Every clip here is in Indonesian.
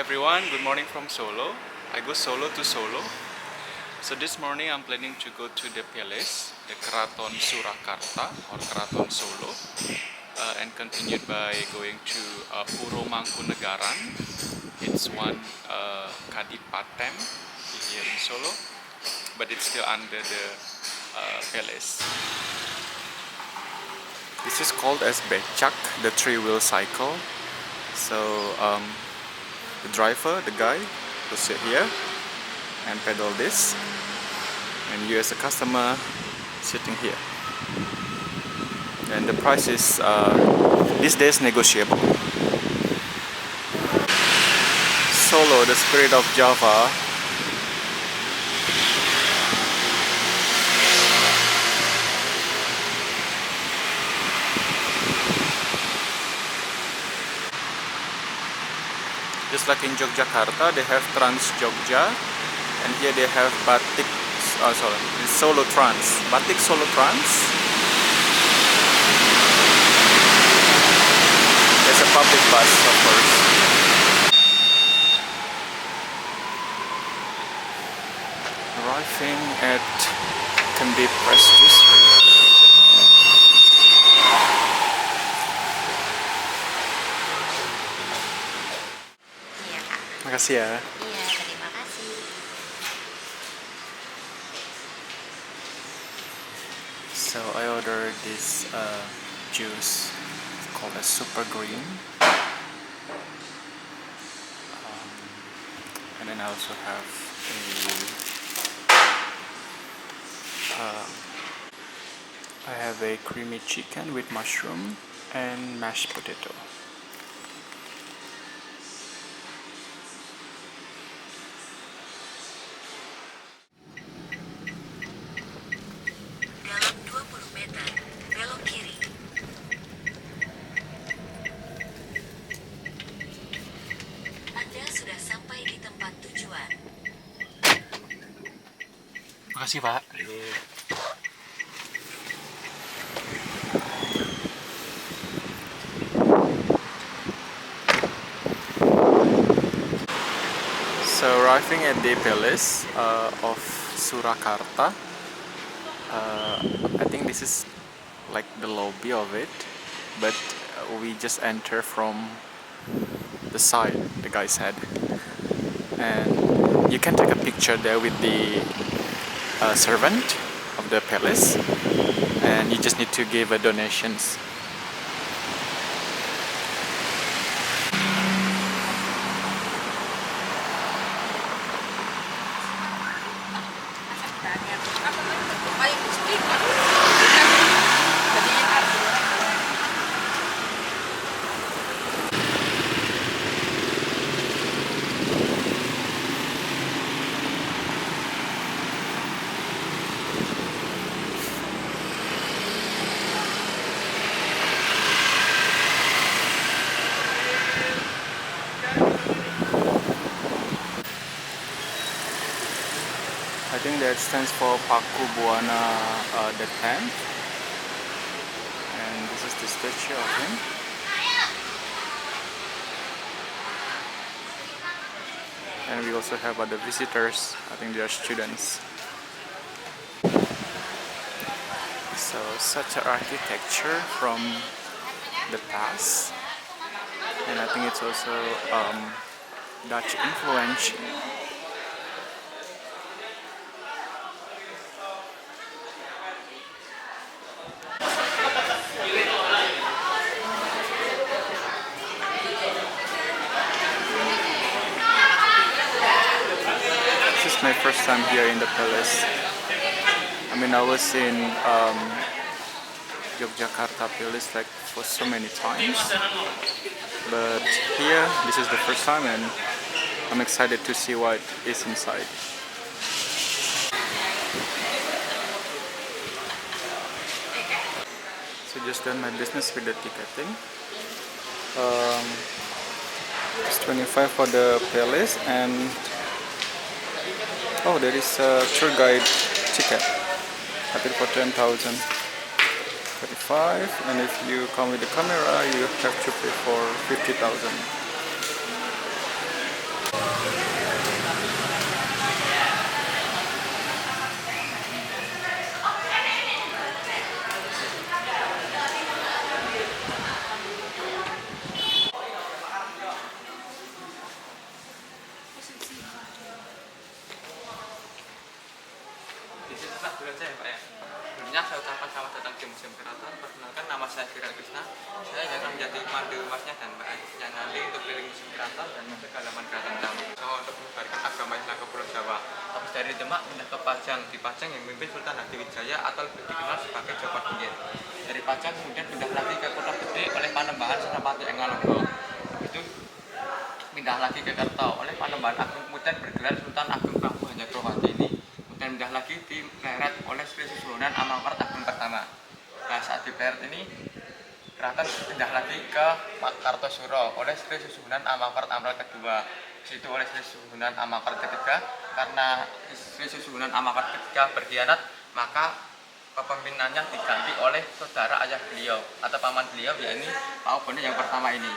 everyone, good morning from Solo. I go Solo to Solo. So this morning I'm planning to go to the palace, the Keraton Surakarta or Keraton Solo, and continued by going to Puro Mangkunegaran. It's one kadipaten here in Solo, but it's still under the palace. This is called as becak, the three-wheel cycle. So the driver, the guy, will sit here and pedal this, and you as a customer sitting here. And the price is these days negotiable. Solo, the spirit of Java. Just like in Yogyakarta, they have Trans Jogja, and here they have Batik. It's Solo Trans, Batik Solo Trans. There's a public bus, of course. Arriving at Kendi Press District. Makasih ya. Iya, terima kasih. So I ordered this juice. It's called a super green. And then I also have a creamy chicken with mushroom and mashed potato. Dalam 20 meter, belok kiri. Anda sudah sampai di tempat tujuan. Makasih Pak. So arriving at the palace of Surakarta, I think this is like the lobby of it, but we just enter from the side, the guy said, and you can take a picture there with the servant of the palace, and you just need to give a donations. I think that stands for Paku Buwana the 10th, and this is the statue of him. And we also have other visitors. I think they are students. So such an architecture from the past, and I think it's also Dutch influence. This is my first time here in the palace. I mean, I was in Yogyakarta Palace like for so many times, but here this is the first time, and I'm excited to see what is inside. So just done my business with the ticketing. It's 25 for the palace, and oh, there is a tour guide ticket. I think for 10,000. 35, and if you come with the camera, you have to pay for 50,000. Pak ya. Sebelumnya saya ucapkan selamat datang di Museum Keraton. Perkenalkan, nama saya Kiran Krishna. Saya yang akan menjadi pemandu masnya dan Mbak yang nanti untuk keliling Museum Keraton dan masuk ke halaman Keraton utama. So, untuk menyebarkan agama Islam ke Pulau Jawa. Habis dari Demak pindah ke Pajang. Di Pajang yang memimpin Sultan Hadiwijaya atau lebih dikenal sebagai Jopat Bungit. Dari Pajang kemudian pindah lagi ke Kota Gede oleh Panembahan Senapati Engalonggo. Itu pindah lagi ke Kerto oleh Panembahan Agung, kemudian bergelar Sultan Agung Prabu Hanyagrawati ini. Kemudian pindah lagi di Pleret oleh Sri Susuhunan Amangkurat Agung pertama. Nah, saat di Pleret ini keraton pindah lagi ke Kartosuro oleh Sri Susuhunan Amangkurat Amral kedua. Situ oleh Sri Susuhunan Amangkurat ketiga. Karena Sri Susuhunan Amangkurat ketiga berkhianat, maka kepemimpinannya diganti oleh saudara ayah beliau atau paman beliau, yakni Pauk Bono yang pertama ini.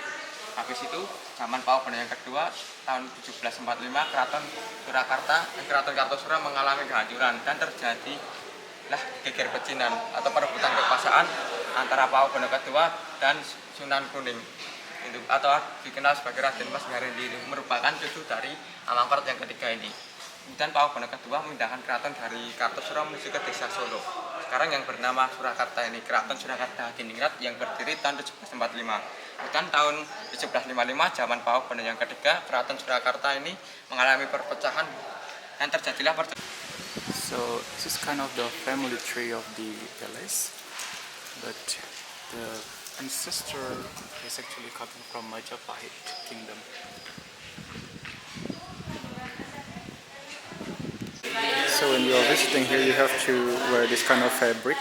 Habis itu zaman Pauk Bono yang kedua tahun 1745 Keraton Surakarta, Keraton Kartosura mengalami kehancuran dan terjadilah geger pecinan atau perebutan kekuasaan antara Pauk Bono kedua dan Sunan Kuning. Itu atau dikenal sebagai Raden Mas Garendi, merupakan cucu dari Amangkurat yang ketiga ini. Kemudian Pauk Bono kedua memindahkan keraton dari Kartosura menuju ke desa Solo. Sekarang yang bernama Surakarta ini, Keraton Surakarta Hadiningrat yang berdiri tahun 1745. Kemudian tahun 1755 zaman Pauk Bono yang ketiga, Keraton Surakarta ini mengalami perpecahan dan terjadilah perpecahan. So this is kind of the family tree of the palace, but the ancestor is actually coming from Majapahit kingdom. So when you are visiting here, you have to wear this kind of fabric.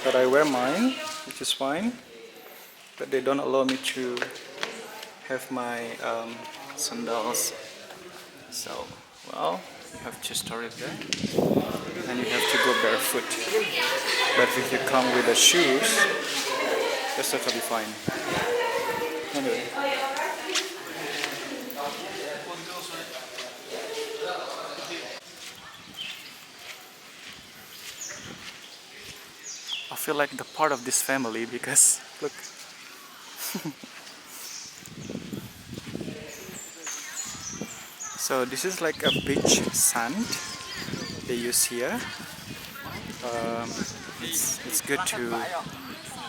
But I wear mine, which is fine. But they don't allow me to have my sandals. So, well, you have to store it there. And you have to go barefoot. But if you come with the shoes, that's totally fine. Anyway. I feel like the part of this family because look. So this is like a beach sand they use here. It's good to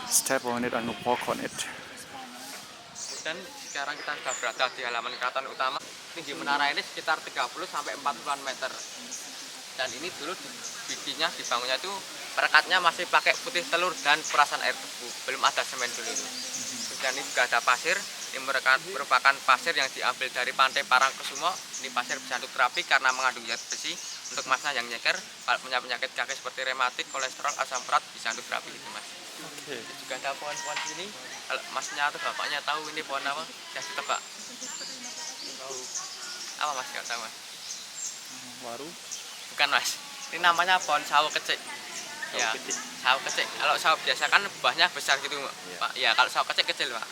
step on it and walk on it. Dan sekarang kita sudah berada di halaman keraton utama. Tinggi menara ini sekitar 30 sampai 40-an meter. Dan ini dulu bikinnya, dibangunnya itu perekatnya masih pakai putih telur dan perasan air tebu, belum ada semen dulu itu. Dan ini juga ada pasir, ini merupakan pasir yang diambil dari pantai Parangkusumo. Ini pasir bersantuk terapi karena mengandung zat besi untuk masnya yang nyeker, kalau punya penyakit kaki seperti rematik, kolesterol, asam urat, disantuk terapi itu mas. Okay. Juga ada pohon-pohon sini, kalau masnya atau bapaknya tahu ini pohon apa, yang ditebak. Tahu. Apa mas, nggak tahu mas? Waru. Bukan mas, ini namanya pohon sawo kecik. Ya, sawo kecik. Kalau sawo biasa kan buahnya besar gitu, Pak. Ya, kalau sawo kecik kecil, Pak.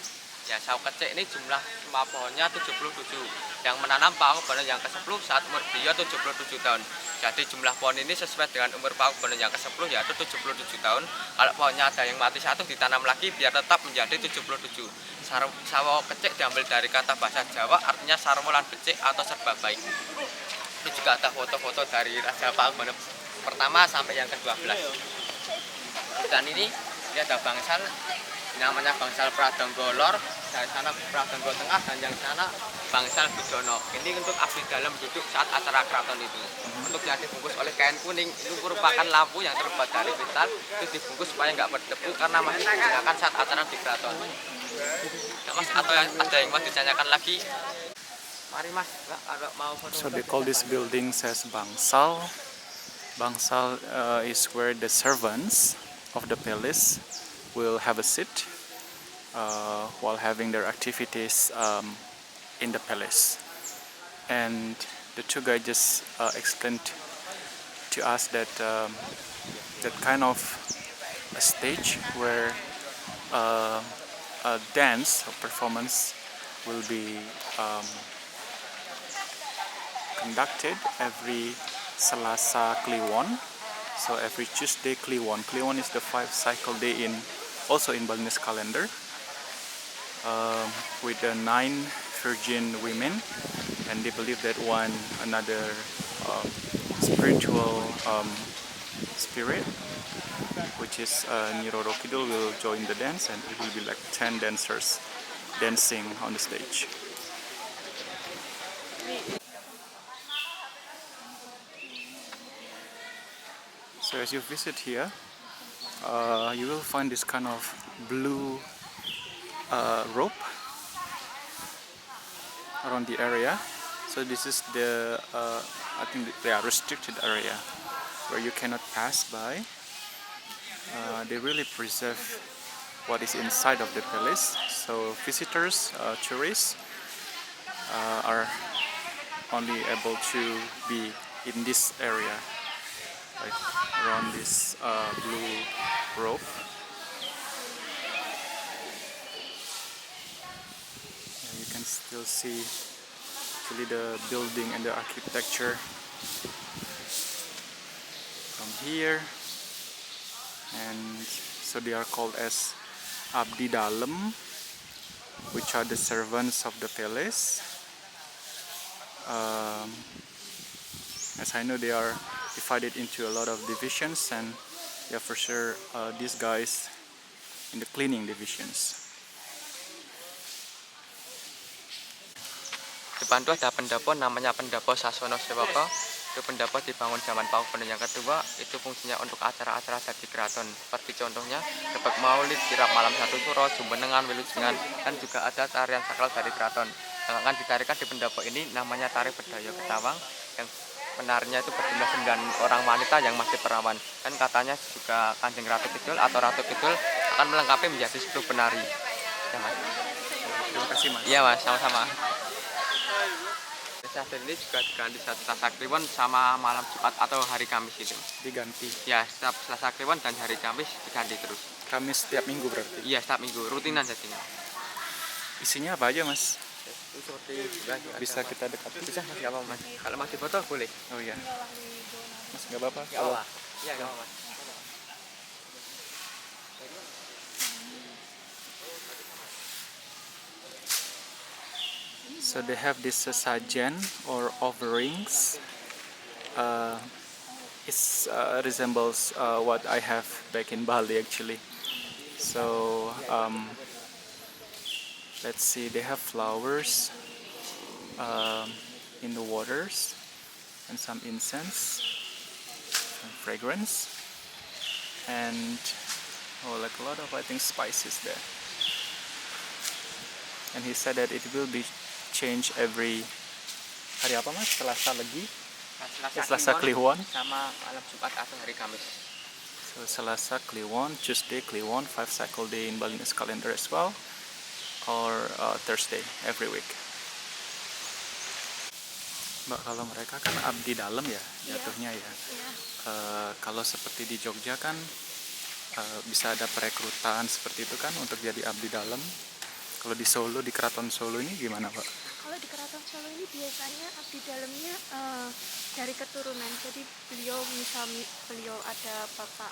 Ya, sawo kecik ini jumlah semua pohonnya 77. Yang menanam Pauk Bono yang ke-10 saat umur beliau 77 tahun. Jadi jumlah pohon ini sesuai dengan umur Pauk Bono yang ke-10 yaitu 77 tahun. Kalau pohonnya ada yang mati satu ditanam lagi biar tetap menjadi 77. Sawo kecik diambil dari kata bahasa Jawa artinya sarwolan becik atau serba baik. Ini juga ada foto-foto dari Raja Pauk Bono pertama sampai yang ke-12. Dan ini ada bangsal, namanya bangsal Pradonggo Lor, dari sana Pradonggo Tengah, dan yang sana bangsal Bidono. Ini untuk abdi dalam duduk saat acara keraton itu. Untuk yang dibungkus oleh kain kuning, itu merupakan lampu yang terbuat dari kristal, itu dibungkus supaya nggak berdebu karena masih digunakan saat acara di keraton. Nah, mas, atau ada yang mau ditanyakan lagi? Mari mas, kalau mau foto. So they call this building says Bangsal. Bangsal is where the servants of the palace will have a seat while having their activities in the palace. And the tour guide just explained to us that that kind of a stage where a dance or performance will be conducted every Selasa Kliwon. So every Tuesday Kliwon. Kliwon is the 5 cycle day in also in Balinese calendar. With the 9 virgin women, and they believe that one another spiritual spirit, which is Nyiro Kidul will join the dance, and it will be like 10 dancers dancing on the stage. So as you visit here, you will find this kind of blue rope around the area. So this is the I think they are restricted area where you cannot pass by. They really preserve what is inside of the palace. So visitors, tourists are only able to be in this area, like around this blue rope. Yeah, you can still see actually the building and the architecture from here. And so they are called as Abdi Dalem, which are the servants of the palace. As I know, they are divided into a lot of divisions, and yeah, for sure these guys in the cleaning divisions. Depan tuh ada pendopo namanya pendopo Sasono Sewaka. Itu pendopo dibangun zaman Pakubuwono yang kedua. Itu fungsinya untuk acara-acara di keraton. Seperti contohnya Gebek Maulid, kirap malam satu suro, Jumbenengan, Wilujeng, dan juga ada tarian sakral dari keraton yang akan ditarikan di pendopo ini namanya tari Bedayo Ketawang, yang penarinya itu berjumlah 9 orang wanita yang masih perawan. Dan katanya juga Kanjeng Ratu Kidul atau Ratu Kidul akan melengkapi menjadi 10 penari. Ya, Mas. Terima kasih, Mas. Iya, Mas, sama-sama. Sasar ini juga diganti satu Selasa Kliwon sama malam Jumat atau hari Kamis itu. Diganti. Ya, setiap Selasa Kliwon dan hari Kamis diganti terus. Kamis setiap minggu berarti? Iya, setiap minggu, rutinan jadinya. Isinya apa aja, Mas? Itu seperti Bisa kita dekati? Bisa, Mas, nggak apa-apa, Mas. Kalau mau dipoto boleh. Oh iya. Mas nggak apa-apa? Nggak apa-apa. Iya, nggak apa-apa. So they have this sesajen or offerings. It resembles what I have back in Bali actually. So let's see, they have flowers in the waters and some incense, some fragrance, and like a lot of I think spices there. And he said that it will be changed every hari apa, Mas? Selasa lagi? Selasa Kliwon sama malam Jumat atau hari Kamis. So Selasa Kliwon, Tuesday Kliwon, 5 cycle day in Balinese calendar as well, or Thursday every week. Mbak, kalau mereka kan abdi dalam ya jatuhnya ya. Kalau seperti di Jogja kan bisa ada perekrutan seperti itu kan untuk jadi abdi dalam. Kalau di Solo, di Keraton Solo ini gimana, Pak? Kalau di Keraton Solo ini biasanya abdi dalamnya dari keturunan. Jadi beliau ada bapak,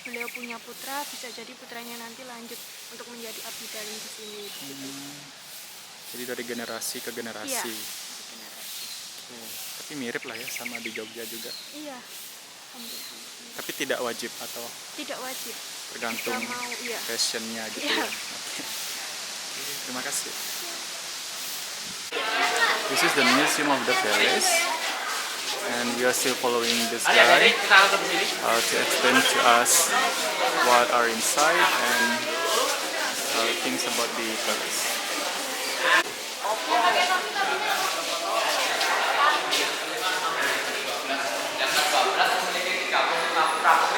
beliau punya putra, bisa jadi putranya nanti lanjut untuk menjadi abdi dalam di sini. Gitu. Jadi dari generasi ke generasi. Iya. Tapi mirip lah ya sama di Jogja juga. Iya. Tapi tidak wajib atau? Tidak wajib. Tergantung mau, iya. passionnya gitu Iya. ya. Oke. Terima kasih. This is the museum of the palace, and we are still following this guy to explain to us what are inside and things about the palace.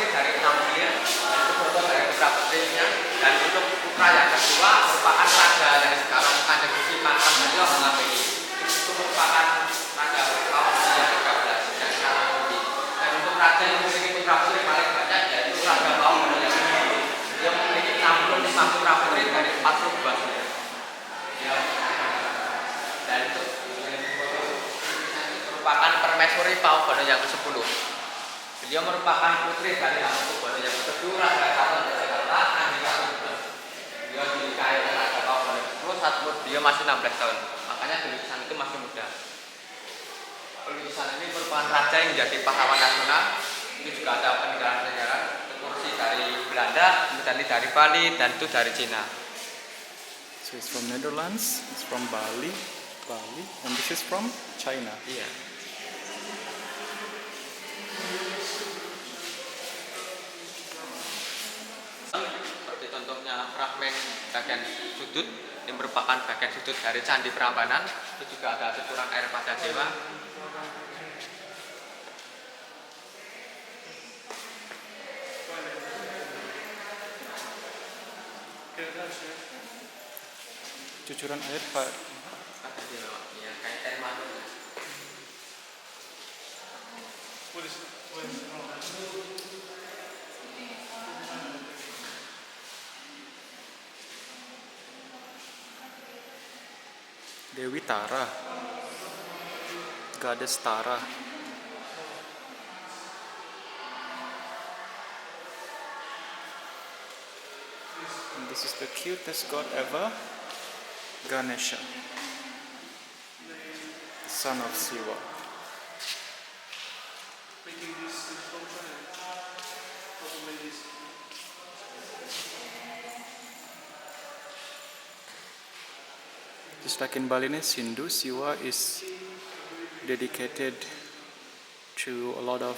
Dari 6 dia, itu foto dari putra putrinya, dan untuk putra yang kedua merupakan raja yang sekarang Kanjeng Gusti Mangkam Harjo mengambil. Itu merupakan raja tahun yang 13 yang sekarang ini. Dan untuk raja yang memiliki putra putri paling banyak yaitu Raja Pakubuwono yang kedua. Dia memiliki 65 putra putri dari 42 saudara. Dan itu merupakan permaisuri Pakubuwono yang ke-10. Beliau merupakan putri dari Pakubuwono yang kedua, Raja Keraton Jakarta, Andika Surya. Beliau dinikahi oleh Raja Pakubuwono tersebut saat umur beliau masih 16 tahun. Makanya di lukisan itu masih muda. Lukisan ini merupakan raja yang menjadi pahlawan nasional Itu juga ada peninggalan sejarah kursi dari Belanda, kemudian dari Bali, dan itu dari Cina. So it's from Netherlands, it's from Bali, and this is from China. Iya. Seperti contohnya fragmen bagian sudut, ini merupakan bagian sudut dari Candi Prambanan. Itu juga ada cucuran air pada dewa. Cucuran air Pak. Pada dewa, ya kayak air madu. Dewi Tara, Goddess Tara. And this is the cutest god ever, Ganesha, the son of Shiva. Just like in Balinese Hindu, Siwa is dedicated to a lot of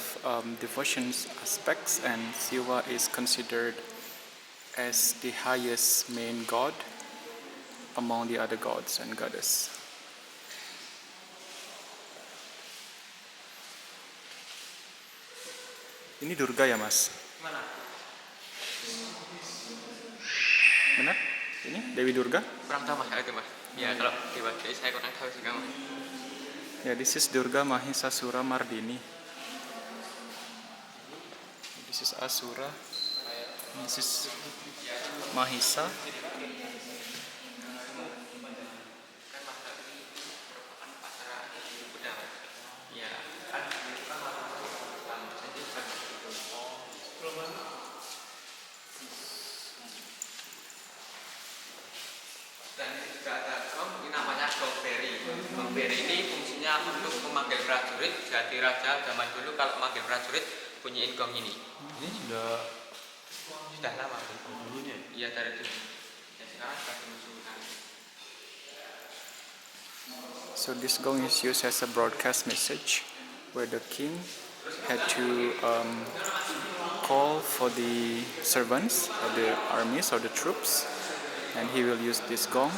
devotions aspects, and Siwa is considered as the highest main god among the other gods and goddess. Ini Durga ya, Mas? Mana? Benar? Ini Dewi Durga? Kurang tahu mas, itu mas. Ya kalau dibaca saya kurang tahu sih kamu. Yeah, this is Durga Mahisasura Mardini. This is Asura. This is Mahisa. Ya. Dan ini juga ada gong, ini namanya gong beri. Gong beri ini fungsinya untuk memanggil prajurit. Jadi raja zaman dulu kalau memanggil prajurit bunyiin gong ini. Ini Sudah lama. Iya dari dulu. Ya sekarang sudah dimusuhkan. So this gong is used as a broadcast message, where the king had to call for the servants, or the armies, or the troops, and he will use this gong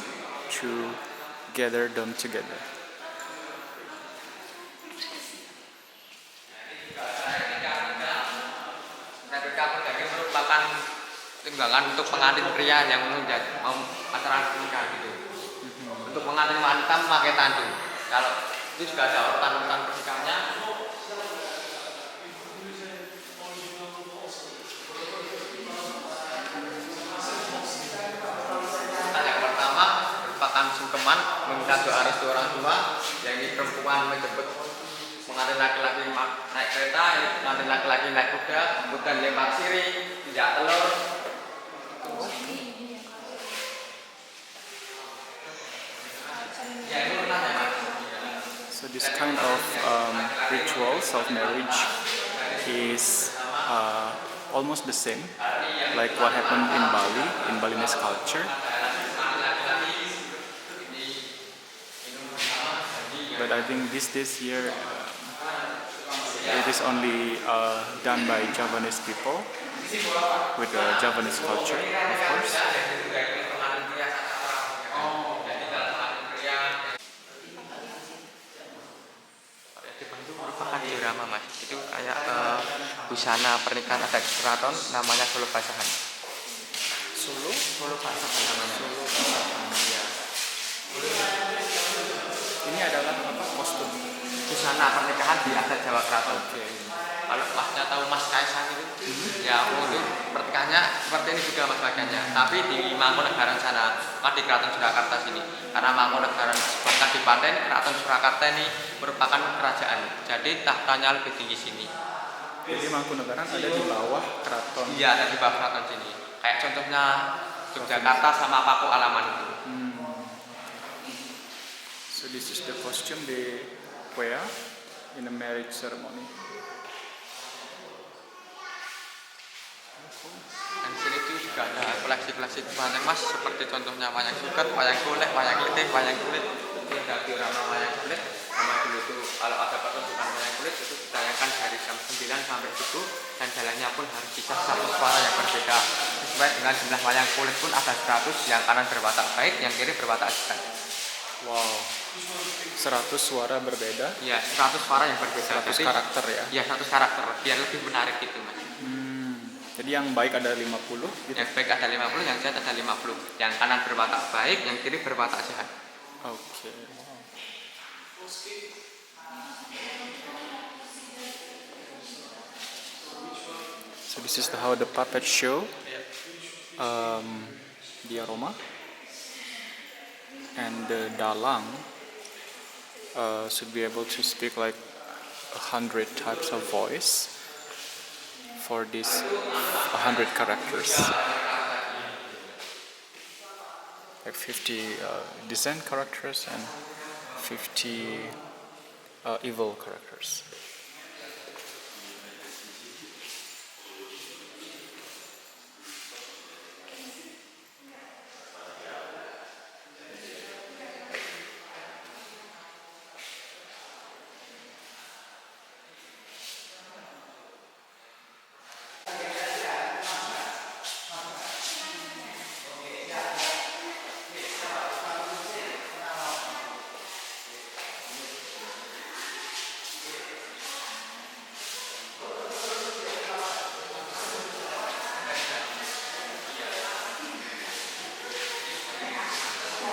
to gather them together. Replika pedang merupakan tunggangan untuk pengantin pria yang mau acara pernikahan gitu. Untuk pengantin wanita memakai tandu. Kalau itu juga ada urutan-urutan pernikahannya. Yang pertama merupakan sungkeman meminta doa restu orang tua. Yang ini perempuan menjemput pengantin laki-laki naik kereta, ini pengantin laki-laki naik kuda, kemudian lempar sirih, tidak telur. Ya itu pernah ya mas. So this kind of rituals of marriage is almost the same, like what happened in Bali, in Balinese culture. But I think this year it is only done by Javanese people with the Javanese culture, of course. Itu merupakan diorama mas. Itu kayak busana pernikahan adat keraton namanya Solo Basahan. Solo Basahan namanya. Solo Basahan. Ya. Ini adalah apa? Kostum. Busana pernikahan di adat Jawa Keraton. Kalau masnya tahu Mas Kaisang itu, ya itu pernikahannya seperti ini juga mas bagiannya. Tapi di Mangkunegaran sana, bukan di Keraton Surakarta sini. Karena Mangkunegaran sebuah kadipaten, Keraton Surakarta ini merupakan kerajaan. Jadi tahtanya lebih tinggi sini. Jadi Mangkunegaran ada di bawah keraton. Iya ada di bawah keraton sini. Kayak contohnya Yogyakarta sama Paku Alaman itu. So this is the costume they wear in a marriage ceremony. Dan di sini tuh juga ada koleksi-koleksi wayang mas, seperti contohnya wayang suket, wayang golek, wayang letih, wayang kulit. Itu ada diorama wayang kulit. Sama dulu itu kalau ada pertunjukan wayang kulit itu ditayangkan dari jam 9 sampai subuh, dan jalannya pun harus bisa satu suara yang berbeda. Sesuai dengan jumlah wayang kulit pun ada 100, yang kanan berwatak baik, yang kiri berwatak jahat. Wow, 100 suara berbeda, Iya, 100 suara yang berbeda. 100 Jadi, karakter ya. Iya, 100 karakter, biar lebih menarik gitu mas. Jadi yang baik ada 50 gitu. Yang baik ada 50, yang jahat ada 50. Yang kanan berwatak baik, yang kiri berwatak jahat. Oke. So this is how the puppet show the aroma, and the dalang should be able to speak like 100 types of voice for these 100 characters, like 50 decent characters and 50 evil characters.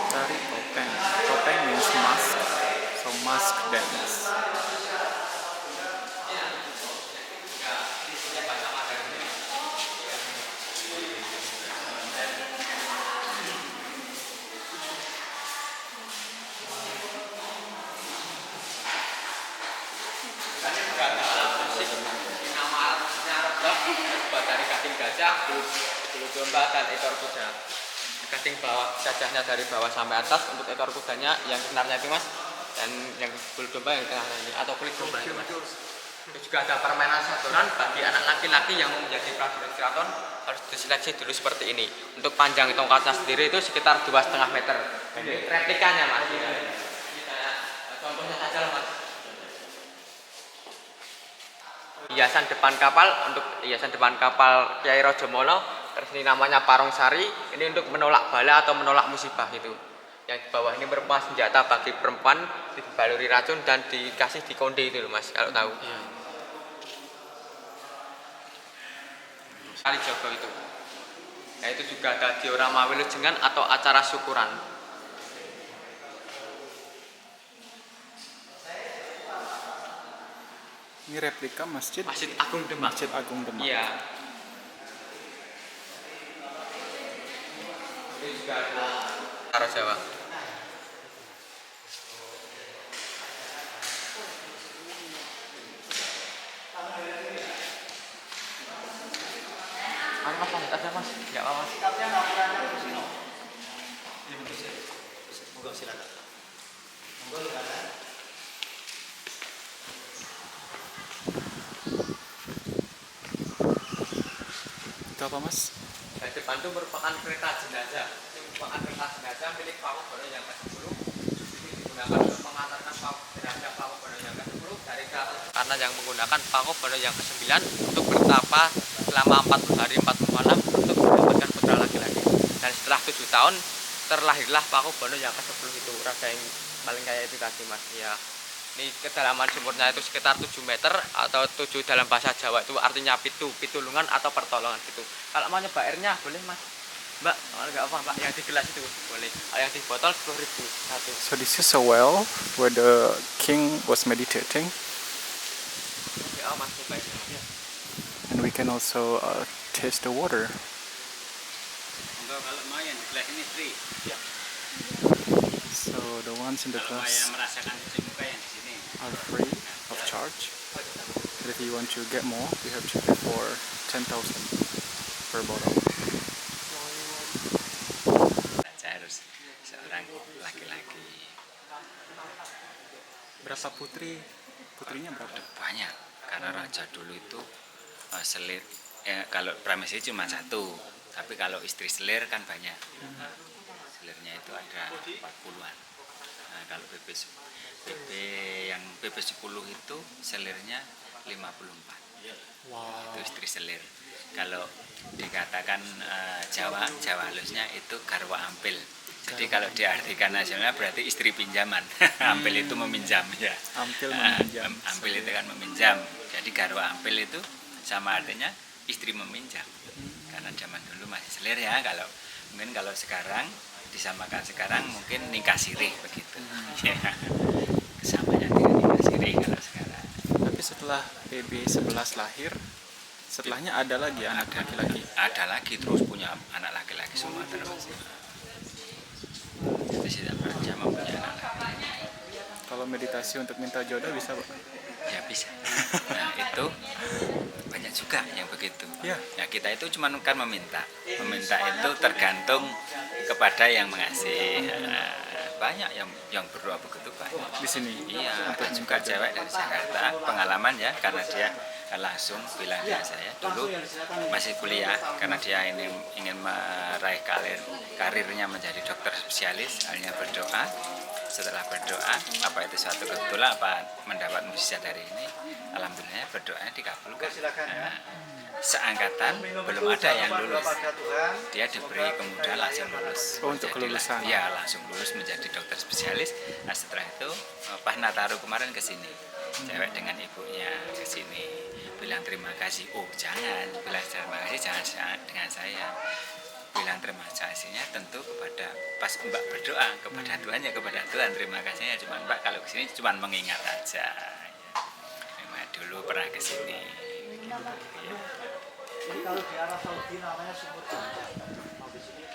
Tari topeng. Topeng means mask, so mask dance. Nama alatnya rebab, terbuat dari kating gajah, bulu domba, dan ekor kuda. Kating bawah, gajahnya dari bawah sampai atas, untuk ekor kudanya yang senarnya itu mas, dan yang bulu domba yang tengah ini, atau kulit domba itu mas. Terus juga ada permainan saturan bagi anak laki-laki yang mau menjadi prajurit keraton, harus diseleksi dulu seperti ini. Untuk panjang tongkatnya sendiri itu sekitar 2,5 meter. Ini replikanya mas. Ini kayak contohnya saja lah mas. Hiasan depan kapal, untuk hiasan depan kapal Kiai Rajamala, terus ini namanya Parong Sari, ini untuk menolak bala atau menolak musibah gitu. Yang di bawah ini merupakan senjata bagi perempuan, dibaluri racun dan dikasih di konde itu loh mas, kalau tahu. Kali Jogo itu. Nah itu juga ada diorama wilujengan atau acara syukuran. Ini replika Masjid Agung Demak. Masjid Agung Demak. Iya. Ini juga ada Taro Jawa. Mas, lanjut aja mas, nggak apa-apa mas. Itu apa mas? Di depan itu merupakan kereta jenazah. Ini merupakan kereta jenazah milik Pakubono yang ke-10. Ini digunakan untuk mengantarkan jenazah Pakubono yang ke-10 dari keraton, karena yang menggunakan Pakubono yang ke-9 untuk bertapa selama 40 hari 40 malam untuk mendapatkan putra laki-laki. Dan setelah 7 tahun terlahirlah Pakubono yang ke-10 itu, raja yang paling kaya itu tadi mas. Ya. Ini kedalaman sumurnya itu sekitar 7 meter, atau 7 dalam bahasa Jawa itu artinya pitulungan atau pertolongan gitu. Kalau mau nyoba airnya boleh mas. Mbak, enggak apa mbak, yang di gelas itu boleh. Yang di botol 10.000 satu. So this is a well where the king was meditating, Ya mas, coba ini. Ya. and we can also taste the water. Enggak, kalau mau yang di gelas ini free. So the ones in the Kalau mau yang glass merasakan cuci muka yang di sini. are free of charge. But if you want to get more, you have to pay for 10,000 per bottle. Saya harus seorang laki-laki. Berapa putrinya berapa? Banyak, karena raja dulu itu kalau pramesri cuma satu, tapi kalau istri selir kan banyak. Selirnya itu ada 40-an. Nah, kalau yang PP 10 itu selirnya 54. Wow. Itu istri selir. Kalau dikatakan Jawa halusnya itu garwa ampil. Jadi kalau diartikan nasional berarti istri pinjaman. Ampil itu meminjam ya. Ampil meminjam. Ampil itu kan meminjam. Jadi garwa ampil itu sama artinya istri meminjam. Karena zaman dulu masih selir ya. Mungkin kalau sekarang disamakan sekarang mungkin nikah sirih begitu. Ya. Kesamanya dengan nikah sirih kalau sekarang. Tapi setelah PB 11 lahir, setelahnya ada lagi anak laki-laki. Ada lagi terus punya anak laki-laki semua terus. Jadi tidak pernah mempunyai anak laki-laki. Kalau meditasi untuk minta jodoh bisa, Pak? Ya bisa. Nah itu banyak juga yang begitu. Ya. Ya kita itu cuma kan meminta. Meminta itu tergantung kepada yang mengasih. Banyak yang berdoa begitu banyak. Di sini. Iya, ada juga cewek dari Jakarta, pengalaman ya, karena dia langsung bilang ke saya dulu masih kuliah, karena dia ingin meraih karirnya menjadi dokter spesialis, hanya berdoa. Setelah berdoa, apa itu suatu kebetulan apa mendapat mukjizat dari ini, alhamdulillah berdoanya dikabulkan. Nah, seangkatan belum ada yang lulus, dia diberi kemudahan langsung lulus. Oh, untuk kelulusan? Ya, langsung lulus menjadi dokter spesialis. Nah, setelah itu pas Nataru kemarin ke sini, cewek dengan ibunya ke sini bilang terima kasih. Oh jangan bilang terima kasih, jangan dengan saya. Bilang terima kasihnya tentu kepada pas Mbak berdoa kepada Tuhan, ya kepada Tuhan terima kasihnya cuma Mbak kalau kesini cuma mengingat aja ya. Memang dulu pernah kesini ya. Jadi kalau di Arab Saudi namanya sumur Zamzam. Habis ini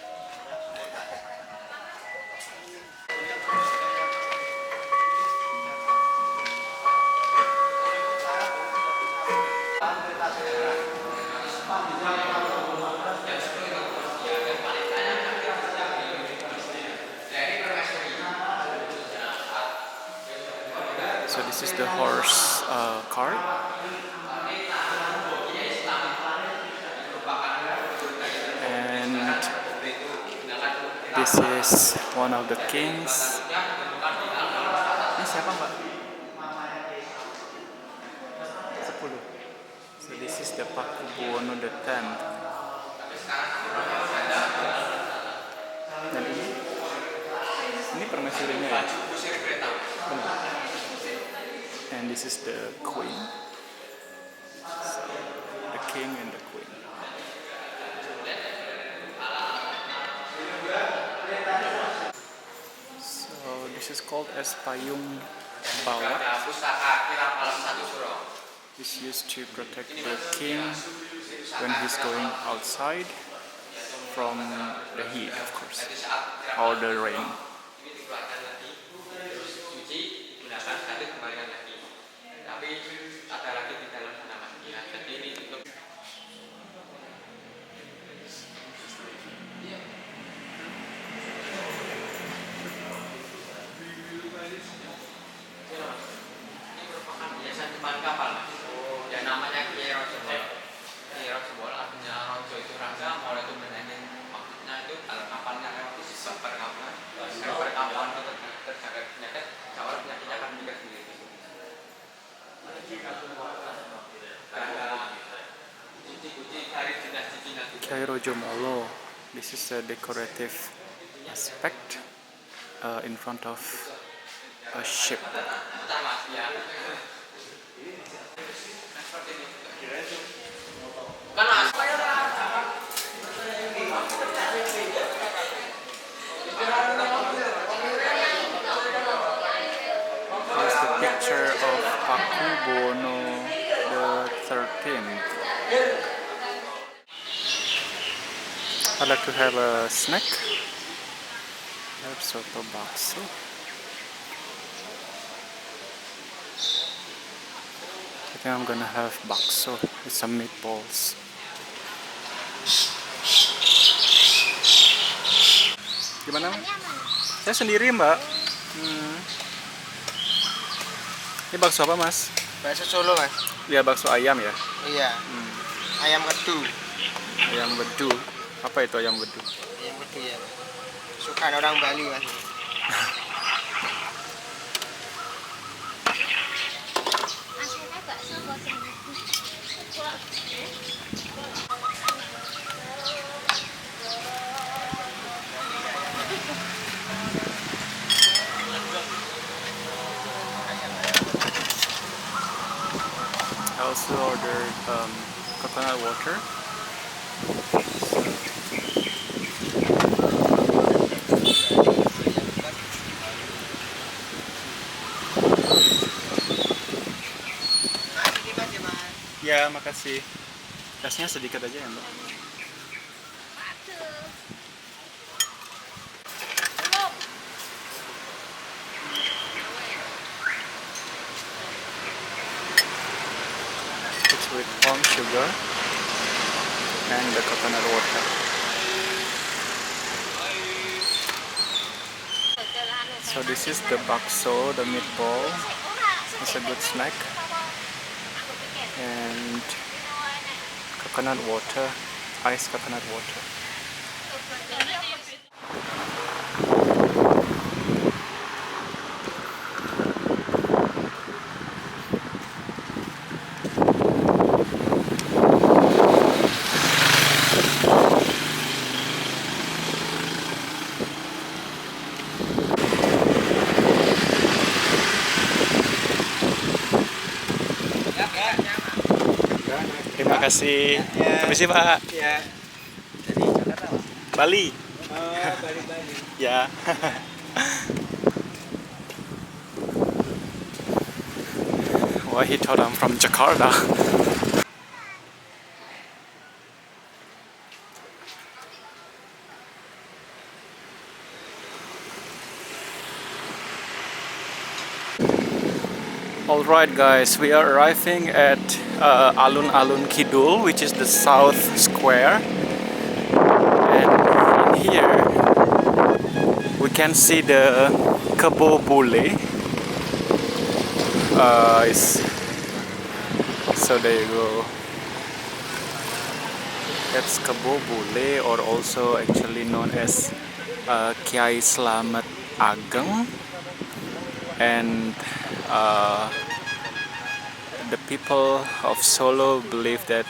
So this is the horse cart. And this is one of the kings. Ini siapa, Mbak? 10. So this is the Pakubuwono the 10th. Dan ini permaisurinya ya. And this is the queen. So, the king and the queen. So this is called as Payung Bawah. It's used to protect the king when he's going outside from the heat, of course, or the rain. Kyai Rojo Molo. This is a decorative aspect in front of a ship. Here's the picture of Pakubuwono the 13th. I'd like to have a snack. I have soto bakso. I think I'm gonna have bakso with some meatballs. Gimana? Saya sendiri, Mbak. Ini bakso apa, Mas? Bakso Solo, Mas. Ya, bakso ayam ya. Iya. ayam bedu. Ayam bedu. Apa itu ayam bedu? Ayam bedu ya. Suka orang Bali mas. I also ordered coconut water. Ya, makasih. Tasnya sedikit aja ya, Mbak. It's with palm sugar and the coconut water. So this is the bakso, the meatball. It's a good snack. And coconut water, iced coconut water. Terima kasih. Permisi Pak. Ya. Bali. Bali. Ya. Why he thought I'm from Jakarta? Alright guys, we are arriving at Alun-Alun Kidul, which is the south square, and here we can see the Kebo Bule. So there you go. That's Kebo Bule, or also actually known as Kiai Slamet Ageng, and the people of Solo believe that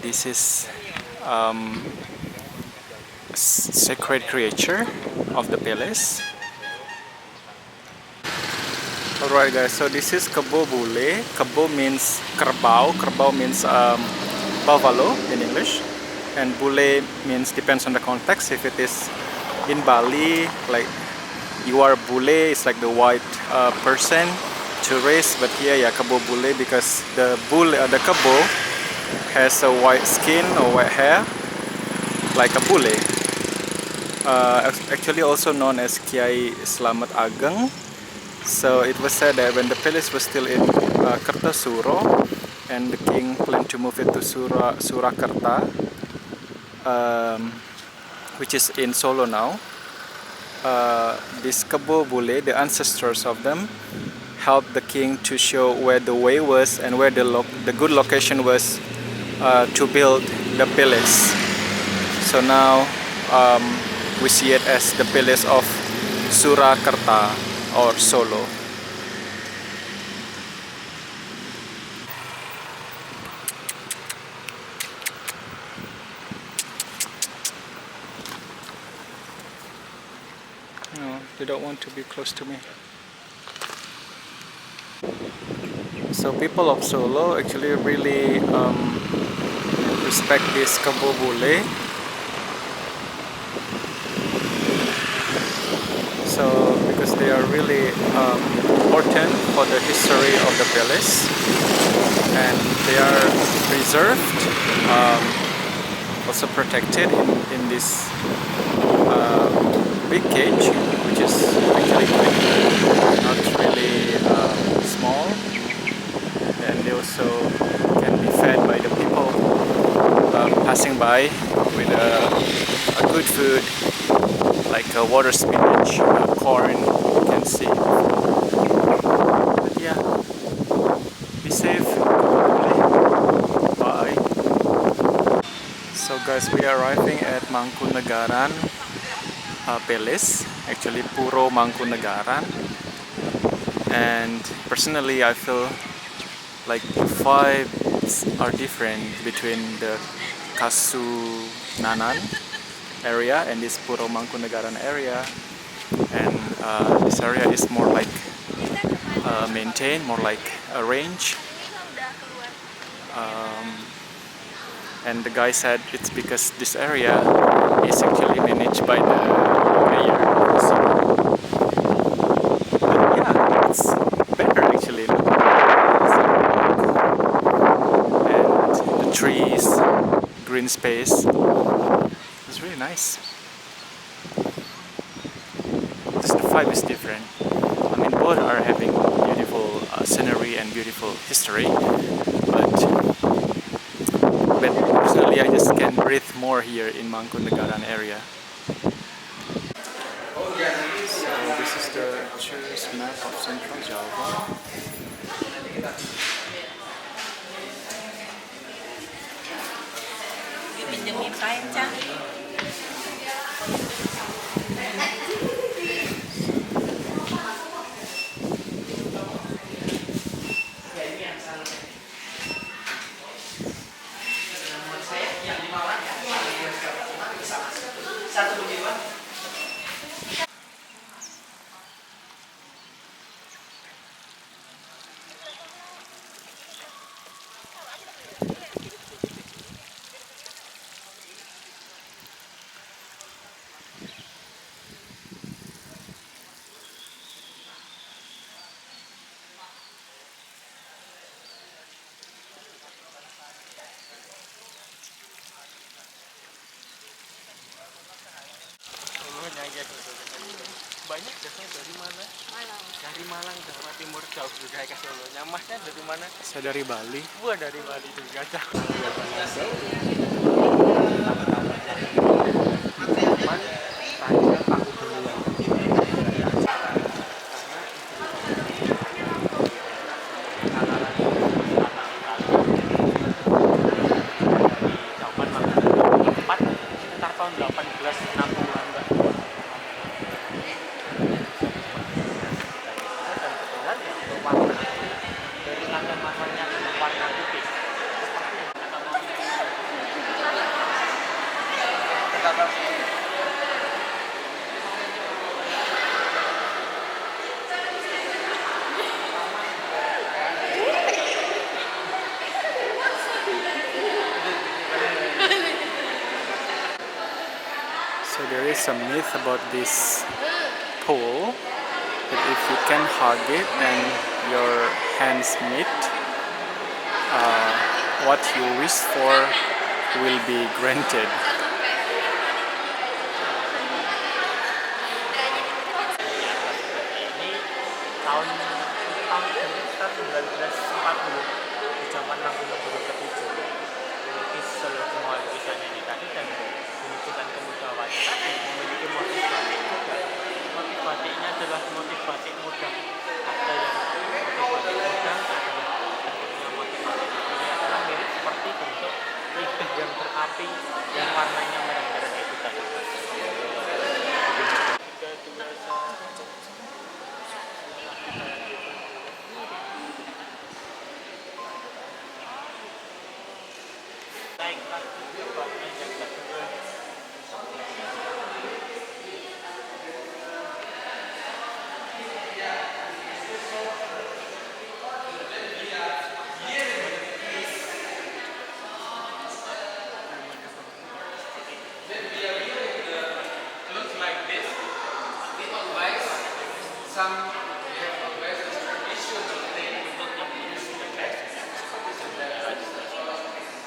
this is sacred creature of the palace. Alright guys, so this is Kebo Bule. Kebo means kerbau. Kerbau means buffalo in English, and Bule means, depends on the context. If it is in Bali, like you are Bule, it's like the white person, tourist. But here, yeah, Kebo Bule, because the Kebo has a white skin or white hair, like a Bule. Actually, also known as Kiai Slamet Ageng. So it was said that when the palace was still in Kertosuro, and the king planned to move it to Surakarta, which is in Solo now. This Kebo Bule, the ancestors of them, helped the king to show where the way was and where the good location was to build the palace. So now we see it as the palace of Surakarta or Solo. No, they don't want to be close to me. So people of Solo actually really respect this Kebo Bule. So because they are really important for the history of the palace, and they are preserved, also protected in this big cage, which is actually not really small, and they also can be fed by the people passing by with a good food, like water spinach, corn, you can see. But yeah, be safe. Bye. So guys, we are arriving at Mangkunegaran Palace, actually Puro Mangkunegaran, and personally I feel like the vibes are different between the Kasunanan area and this Puro Mangkunegaran area, and this area is more like maintained, more like arranged. And the guy said it's because this area is actually managed by the mayor. So, but yeah, it's better actually. And the trees, green space, it's really nice. Just the vibe is different. I mean, both are having beautiful scenery and beautiful history, but personally I just can breathe more here in Mangkunegaran area. So this is the tourist map of Central Java. Dipinjemin kain, Cang. Banyak biasanya dari mana? Malang. Dari Malang, Jawa Timur jauh juga ke Solo. Nyamasnya dari mana? Saya dari Bali. Gua dari Bali juga jauh. Sekitar tahun 1860-an, Mbak. Dan kebetulan ya warna dari kacamatannya warna putih seperti yang kata So there is a myth about this pole that if you can hug it and your hands meet, what you wish for will be granted. ini tahun sekitar 1940 di zaman Mangkunegara ke-7 melukis seluruh lukisan ini tadi dan menunjukkan kemudahannya tadi memiliki motif batik juga. Motif batiknya adalah motif batik mudah, ada yang motif batik mudah, ada yang bentuknya motif batik ini adalah mirip seperti bentuk lidah yang berapi yang warnanya merah-merah itu tadi.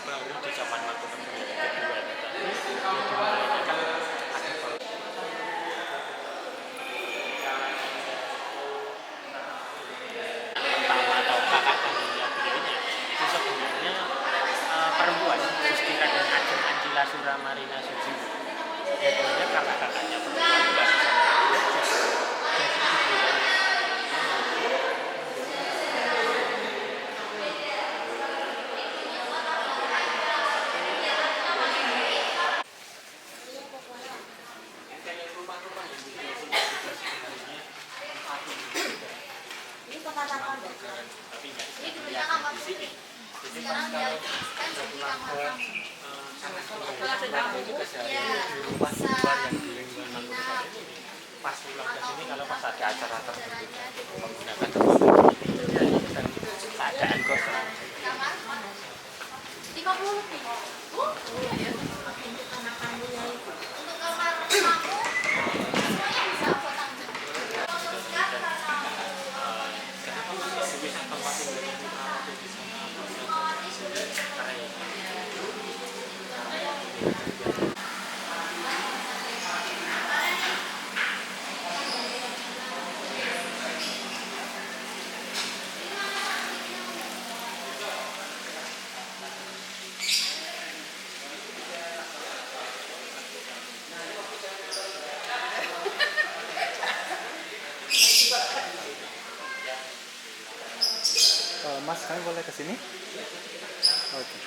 Baru di zaman Mangkunegara kedua dimulainya kan ada pertama atau kakak kandungnya beliaunya itu sebenarnya perempuan Gusti Raden Ajeng Anjila Suramarina Sujiwo. Jadinya kakak-kakaknya perempuan nggak bisa melihat jadi ibu. Itu juga sehari-hari di rumah di luar yang di lingkungan Mangkunegaran ini pas pulang ke sini kalau pas ada acara tertentu menggunakan tempat ini ya sedang keadaan kosong. Mas, kami boleh ke sini? Oke.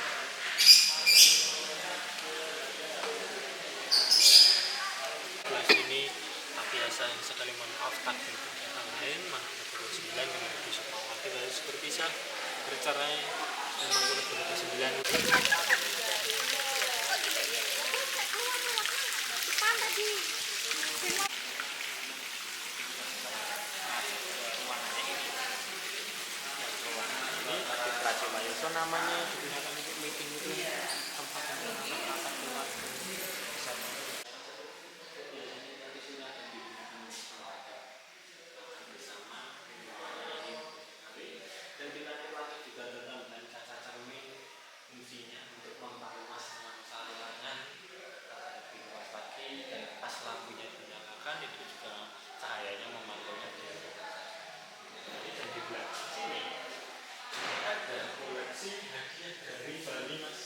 Kelas ini biasa sekali mohon maaf takdim kegiatan lain Mangkunegara 9 menuju Sukmawati harus berpisah bercerai dan Mangkunegara 9 Mayoso namanya digunakan untuk meeting itu tempat untuk rapat keluarga. Dan kita nikmati juga tentang kaca cermin fungsinya untuk memperluas saluran lebih luas lagi dan pas lampunya dinyalakan itu juga cahayanya memantulnya dan di belakang sini ada koleksi hadiah dari Bali Mas.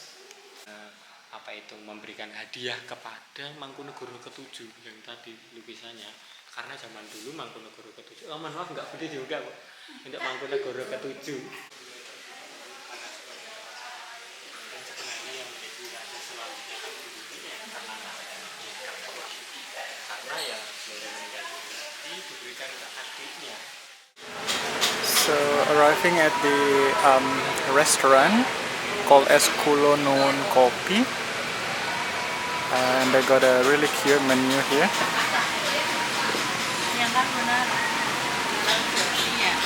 Apa itu memberikan hadiah kepada Mangkunegara ke-7 yang tadi lukisannya karena zaman dulu Mangkunegara ke-7 mohon maaf nggak boleh juga kok untuk Mangkunegara ke-7 dan sebenarnya yang menjadi raja selanjutnya karena ya beliau meninggal diberikan ke adiknya. So arriving at the restaurant called as Kulo Nuwun Kopi, and they got a really cute menu here. Yang kan benar. Iya.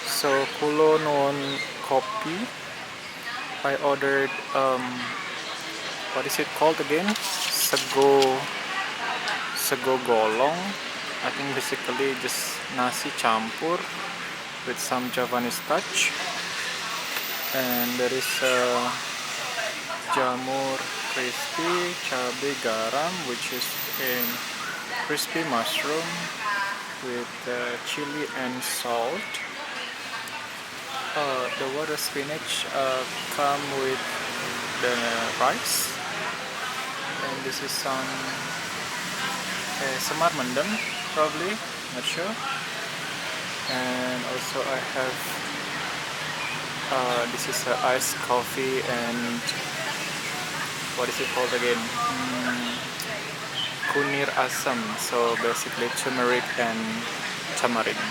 So Kulo Nuwun Kopi, I ordered what is it called again? Sego golong. I think basically just nasi campur with some Javanese touch, and there is jamur crispy, cabai garam, which is in crispy mushroom with chili and salt. The water spinach come with the rice, and this is some semar mendem, probably, not sure. And also I have this is iced coffee and what is it called again? Kunir asam, so basically turmeric and tamarind.